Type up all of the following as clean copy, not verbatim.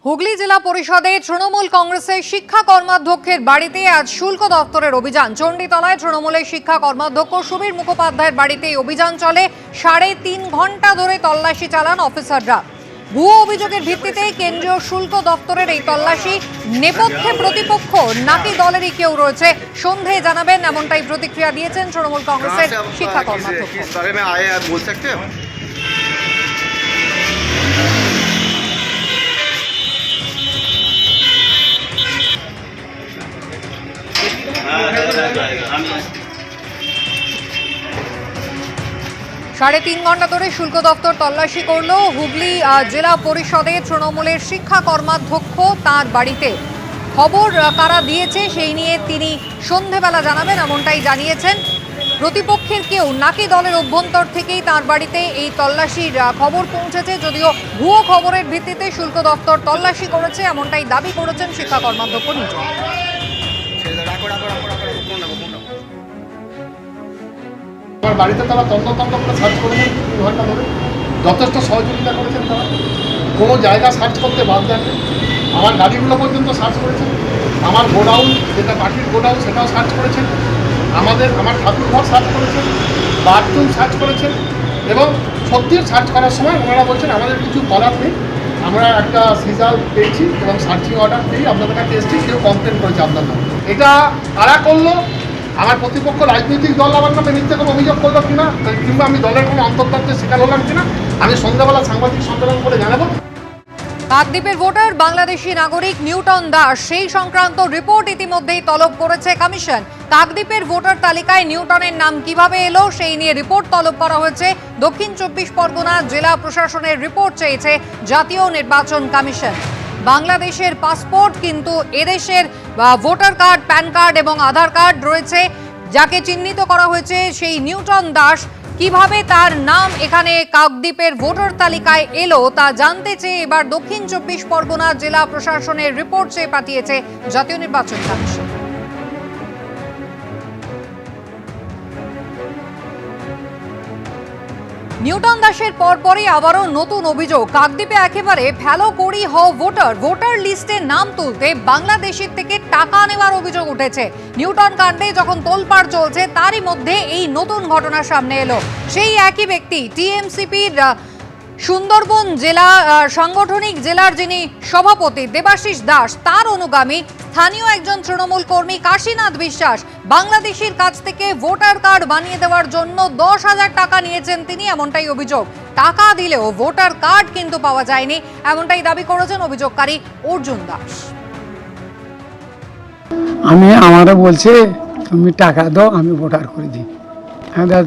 হুগলি জেলা পরিষদে তৃণমূল কংগ্রেসের শিক্ষা কর্মাধ্যক্ষের বাড়িতে আজ শুল্ক দপ্তরের অভিযান। চণ্ডীতলায় তৃণমূলের শিক্ষা কর্মাধ্যক্ষ সুবীর মুখোপাধ্যায়ের বাড়িতে অভিযান চলে। 3.5 ঘন্টা ধরে তল্লাশি চালান অফিসাররা। ভুয়ো অভিযোগের ভিত্তিতে কেন্দ্রীয় শুল্ক দপ্তরের এই তল্লাশি। নেপথ্যে প্রতিপক্ষ নাকি দলেরই কেউ রয়েছে সন্দেহে জানাবেন, এমনটাই প্রতিক্রিয়া দিয়েছেন তৃণমূল কংগ্রেসের শিক্ষা কর্মাধ্যক্ষ। সাড়ে 3 ঘন্টা ধরে শুল্ক দপ্তর তল্লাশি করলো হুগলি জেলা পরিষদে তৃণমূলের শিক্ষা কর্মাধ্যক্ষ তার বাড়িতে। খবর কারা দিয়েছে সেই নিয়ে তিনি সন্ধেবেলা জানাবেন, এমনটাই জানিয়েছেন। প্রতিপক্ষের কেউ নাকি দলের অভ্যন্তর থেকেই তার বাড়িতে এই তল্লাশির খবর পৌঁছেছে। যদিও ভুয়ো খবরের ভিত্তিতে শুল্ক দপ্তর তল্লাশি করেছে, এমনটাই দাবি করেছেন শিক্ষা কর্মাধ্যক্ষ নিজে। আমার বাড়িতে তারা তন্ন করে সার্চ করেছেন 2 ঘন্টা ধরে, যথেষ্ট সহযোগিতা করেছেন। তারা কোনো জায়গা সার্চ করতে বাদ দেননি। আমার গাড়িগুলো পর্যন্ত সার্চ করেছেন, আমার গোডাউন যেটা পাখির গোডাউন সেটাও সার্চ করেছেন, আমার ঠাকুর ঘর সার্চ করেছেন, বাথরুম সার্চ করেছেন। এবং সত্যি সার্চ করার সময় ওনারা বলছেন আমাদের কিছু করার নেই, আমরা একটা সিজার পেয়েছি এবং সার্চিং অর্ডার পেয়ে আপনাদের কাছে এসেছি, কেউ কমপ্লেন করেছে আপনার নামে। এটা কারা করলো? আমার প্রতিপক্ষ রাজনৈতিক দল আমার নামে মিথ্যে কোনো অভিযোগ করলো কিনা, কিংবা আমি দলের কোনো অন্তর্তত্ত্বের শিকার হলাম কিনা, আমি সন্ধ্যাবেলা সাংবাদিক সম্মেলন করে জানাবো। কাকদ্বীপের ভোটার বাংলাদেশি নাগরিক নিউটন দাস, সেই সংক্রান্ত রিপোর্ট ইতিমধ্যেই তলব করেছে কমিশন। কাকদ্বীপের ভোটার তালিকায় নিউটনের নাম কিভাবে এলো সেই নিয়ে রিপোর্ট তলব করা হয়েছে। দক্ষিণ 24 পরগনা জেলা প্রশাসনের রিপোর্ট চেয়েছে জাতীয় নির্বাচন কমিশন। বাংলাদেশের পাসপোর্ট, কিন্তু এদেশের ভোটার কার্ড, প্যান কার্ড এবং আধার কার্ড রয়েছে। যাকে চিহ্নিত করা হয়েছে সেই নিউটন দাস, কিভাবে তার নাম এখানে কাকদ্বীপের ভোটার তালিকায় এলো তা জানতে চেয়ে এবার দক্ষিণ 24 পরগনা জেলা প্রশাসনের রিপোর্ট চেয়ে পাঠিয়েছে জাতীয় নির্বাচন কমিশন। নিউটন দাসের পরপরই আবারও নতুন অভিযোগ। কাকদ্বীপে একেবারে ফেলো করি হও ভোটার লিস্টে নাম তুলতে বাংলাদেশের থেকে টাকা নেওয়ার অভিযোগ উঠেছে। নিউটন কাণ্ডে যখন তোলপাড় চলছে তারই মধ্যে এই নতুন ঘটনা সামনে এলো। সেই একই ব্যক্তি, টিএমসিপির সুন্দরবন জেলা সাংগঠনিক জেলার যিনি সভাপতি দেবাশিস দাস, তার অনুগামী স্থানীয় একজন তৃণমূল কর্মী কাশীনাথ বিশ্বাস বাংলাদেশের কাছ থেকে ভোটার কার্ড বানিয়ে দেওয়ার জন্য 10,000 টাকা নিয়েছেন তিনি, এমনটাই অভিযোগ। টাকা দিলেও ভোটার কার্ড কিন্তু পাওয়া যায়নি, এমনটাই দাবি করেছেন অভিযোগকারী অর্জুন দাস। আমারও বলছে তুমি টাকা দাও, আমি ভোটার করে দিই।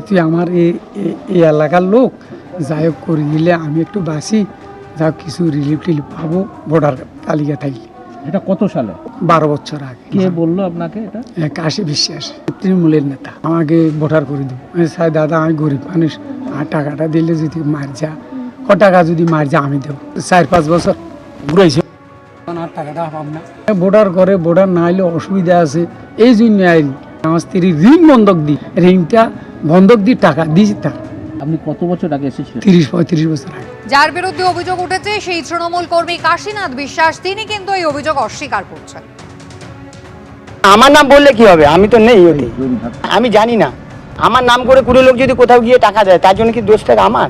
তুই আমার এই এলাকার লোক, যাই হোক করে দিলে আমি একটু বাসি, যা কিছু রিলিফ টিলিফ পাবো ভোটার তালিকা থাকলে। এটা কত সালে? 12 বছর আগে। কে বললো আপনাকে এটা? কাশী বিশ্বাস, তৃণমূলের নেতা, আমাকে ভোটার করে দেবো। স্যার দাদা আমি গরিব মানুষ, আর টাকাটা দিলে যদি মার যা, টাকা যদি মার যা আমি দেবো। 4-5 বছর ঘুরেছি, আর টাকাটা পাব না। ভোটার করে, ভোটার না হলে অসুবিধা আছে, এই জন্য আমার স্ত্রীর ঋণ বন্ধক দিই, ঋণটা বন্ধক দিয়ে টাকা দিয়েছি। তার আপনি কত বছর আগে এসেছিলেন? 30-35 বছর আগে। যার বিরুদ্ধে অভিযোগ উঠেছে সেই তৃণমূল কর্মী কাশীনাথ বিশ্বাস, তিনি কিন্তু এই অভিযোগ অস্বীকার করছেন। আমার নাম বললে কি হবে? আমি তো নেই ওতে, আমি জানি না। আমার নাম করে কোনো লোক যদি কোথাও গিয়ে টাকা দেয়, তার জন্য কি দোষটা আমার?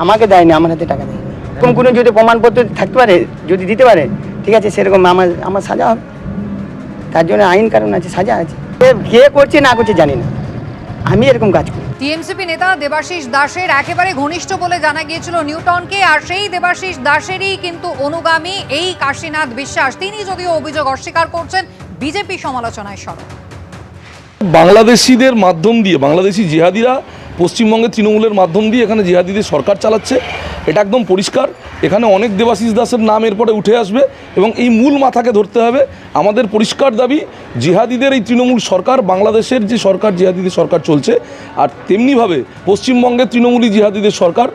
আমাকে দেয়নি, আমার হাতে টাকা দেয়নি। এরকম কোনো যদি প্রমাণপত্র থাকতে পারে, যদি দিতে পারে, ঠিক আছে, সেরকম আমার সাজা হবে। তার জন্য আইন কারণ আছে, সাজা আছে। কে করছে না করছে জানি না, আমি এরকম কাজ করি। টিএমসিপি নেতা দেবাশিস দাসের একেবারে ঘনিষ্ঠ বলে জানা গিয়েছিল নিউটনকে, আর সেই দেবাশিস দাসেরই কিন্তু অনুগামী এই কাশীনাথ বিশ্বাস। তিনি যদিও অভিযোগ অস্বীকার করছেন, বিজেপি সমালোচনায় সরব। বাংলাদেশিদের মাধ্যম দিয়ে, বাংলাদেশি জিহাদিরা পশ্চিমবঙ্গের তৃণমূলের মাধ্যম দিয়ে এখানে জিহাদিদের সরকার চালাচ্ছে, এটা একদম পরিষ্কার। এখানে অনেক দেবাশিস দাসের নাম এরপরে উঠে আসবে এবং এই মূল মাথাকে ধরতে হবে। আমাদের পরিষ্কার দাবি, জিহাদিদের এই তৃণমূল সরকার, বাংলাদেশের যে সরকার জিহাদিদের সরকার চলছে, আর তেমনিভাবে পশ্চিমবঙ্গের তৃণমূলী জিহাদিদের সরকার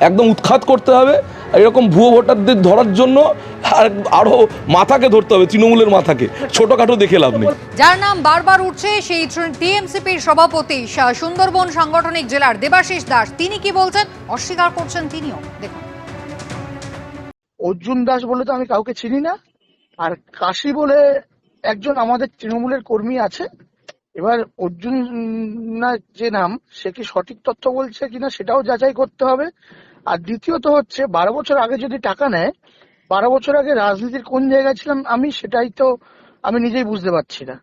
একদম উৎখাত করতে হবে। এরকম ভুয়ো ভোটারদের ধরার জন্য আরও মাথাকে ধরতে হবে, তৃণমূলের মাথাকে, ছোটোখাটো দেখে লাভ নেই। যার নাম বারবার উঠছে সেই টিএমসিপির সভাপতি সুন্দরবন সাংগঠনিক জেলার দেবাশিস দাস, তিনি কি বলছেন অস্বীকার করছেন তিনিও, দেখুন। অর্জুন দাস বলে তো আমি কাউকে চিনি না, আর কাশি বলে একজন আমাদের তৃণমূলের কর্মী আছে। এবার অর্জুন না যে নাম, সে কি সঠিক তথ্য বলছে কিনা সেটাও যাচাই করতে হবে। আর দ্বিতীয়ত হচ্ছে 12 বছর আগে যদি টাকা নেয়, 12 বছর আগে রাজনীতির কোন জায়গায় ছিলাম আমি, সেটাই তো আমি নিজেই বুঝতে পারছি না।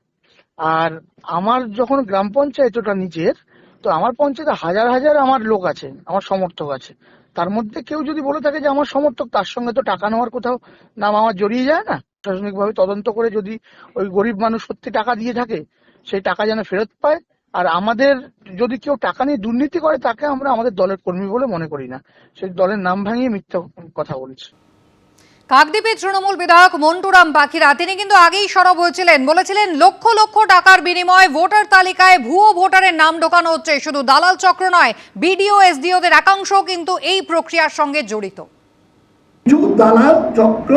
আর আমার যখন গ্রাম পঞ্চায়েত ওটা নিজের, তো আমার পঞ্চায়েতে হাজার হাজার আমার লোক আছে, আমার সমর্থক আছে। তার মধ্যে কেউ যদি বলে থাকে যে আমার সমর্থক, তার সঙ্গে তো টাকা নেওয়ার কোথাও নাম আমার জড়িয়ে যায় না। প্রশাসনিকভাবে তদন্ত করে যদি ওই গরিব মানুষ সত্যি টাকা দিয়ে থাকে, সেই টাকা যেন ফেরত পায়। আর আমাদের যদি কেউ টাকা নিয়ে দুর্নীতি করে, তাকে আমরা আমাদের দলের কর্মী বলে মনে করি না। সেই দলের নাম ভাঙিয়ে মিথ্যা কথা বলছে। কাকদ্বীপের তৃণমূল বিধায়ক মন্টুরাম পাখিরা তিনি কিন্তু আগেই সরব হয়েছিলেন, বলেছিলেন লক্ষ লক্ষ টাকার বিনিময়ে ভোটার তালিকায় ভুয়ো ভোটারের নাম ঢোকানো হচ্ছে। শুধু দালাল চক্র নয়, বিডিও এসডিওদের একাংশ কিন্তু এই প্রক্রিয়ার সঙ্গে জড়িত। কিছু দালাল চক্র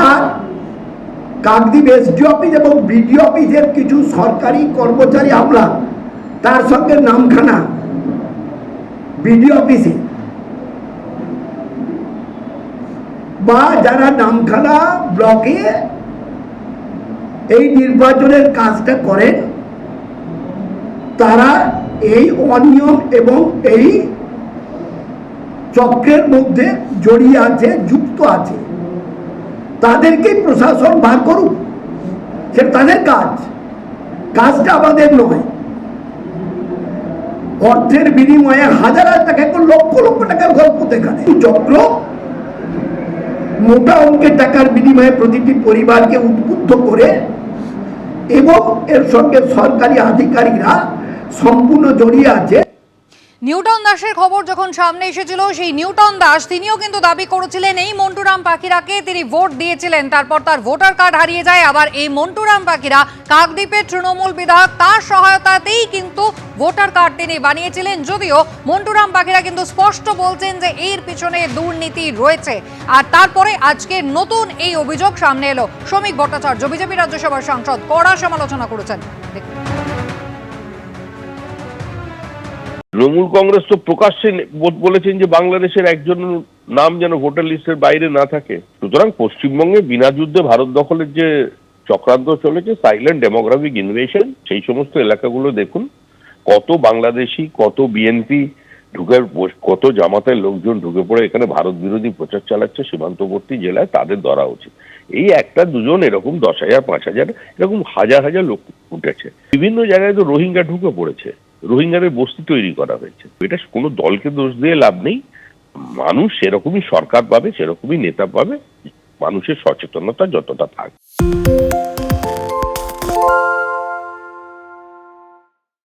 আর কাকদ্বীপ এসডিও অফিস এবং বিডিও অফিসের কিছু সরকারি কর্মচারী আমরা তার সঙ্গে নামখানা বিডিও অফিসে বা যারা নামখানা ব্লকে এই নির্বাচনের কাজটা করেন, তারা এই অনিয়ম এবং এই চক্রের মধ্যে জড়িয়ে আছে, যুক্ত আছে। তাদেরকে প্রশাসন বার করুক, সেটা তাদের কাজটা আমাদের নয়। অর্থের বিনিময়ে হাজার হাজার টাকা, লক্ষ লক্ষ টাকার গল্প দেখায় চক্র। মোটা অঙ্কের টাকার বিনিময়ে প্রতিটি পরিবারকে উদ্বুদ্ধ করে এবং এর সঙ্গে সরকারি আধিকারিকরা সম্পূর্ণ জড়িয়ে আছে। নিউটন দাসের খবর যখন সামনে এসেছিল, সেই নিউটন দাস তিনিও কিন্তু দাবি করেছিলেন এই মন্টুরাম পাখিরাকে তিনি ভোট দিয়েছিলেন, তারপর তার ভোটার কার্ড হারিয়ে যায়। আবার এই মন্টুরাম পাখিরা কাকদ্বীপের তৃণমূল বিধায়ক তার সহায়তাতেই কিন্তু ভোটার কার্ড তিনি বানিয়েছিলেন। যদিও মন্টুরাম পাখিরা কিন্তু স্পষ্ট বলছেন যে এর পিছনে দুর্নীতি রয়েছে। আর তারপরে আজকে নতুন এই অভিযোগ সামনে এলো। শ্রমিক ভট্টাচার্য বিজেপি রাজ্যসভার সাংসদ কড়া সমালোচনা করেছেন। তৃণমূল কংগ্রেস তো প্রকাশ্যে বলেছেন যে বাংলাদেশের একজন নাম যেন ভোটার লিস্টের বাইরে না থাকে। সুতরাং পশ্চিমবঙ্গে বিনা যুদ্ধে ভারত দখলের যে চক্রান্ত চলেছে, সাইলেন্ট ডেমোগ্রাফিক ইনভেশন, সেই সমস্ত এলাকাগুলো দেখুন। কত বাংলাদেশি, কত বিএনপি ঢুকে, কত জামাতের লোকজন ঢুকে পড়ে এখানে ভারত বিরোধী প্রচার চালাচ্ছে সীমান্তবর্তী জেলায়। তাদের ধরা উচিত। এই একটা দুজন এরকম 10,000 5,000 এরকম হাজার হাজার লোক উঠেছে। বিভিন্ন জায়গায় তো রোহিঙ্গা ঢুকে পড়েছে, রোহিঙ্গাদের বস্তি তৈরি করা হয়েছে। এটা কোনো দলকে দোষ দিয়ে লাভ নেই। মানুষ সেরকমই সরকার পাবে, সেরকমই নেতা পাবে, মানুষের সচেতনতা যতটা থাকবে।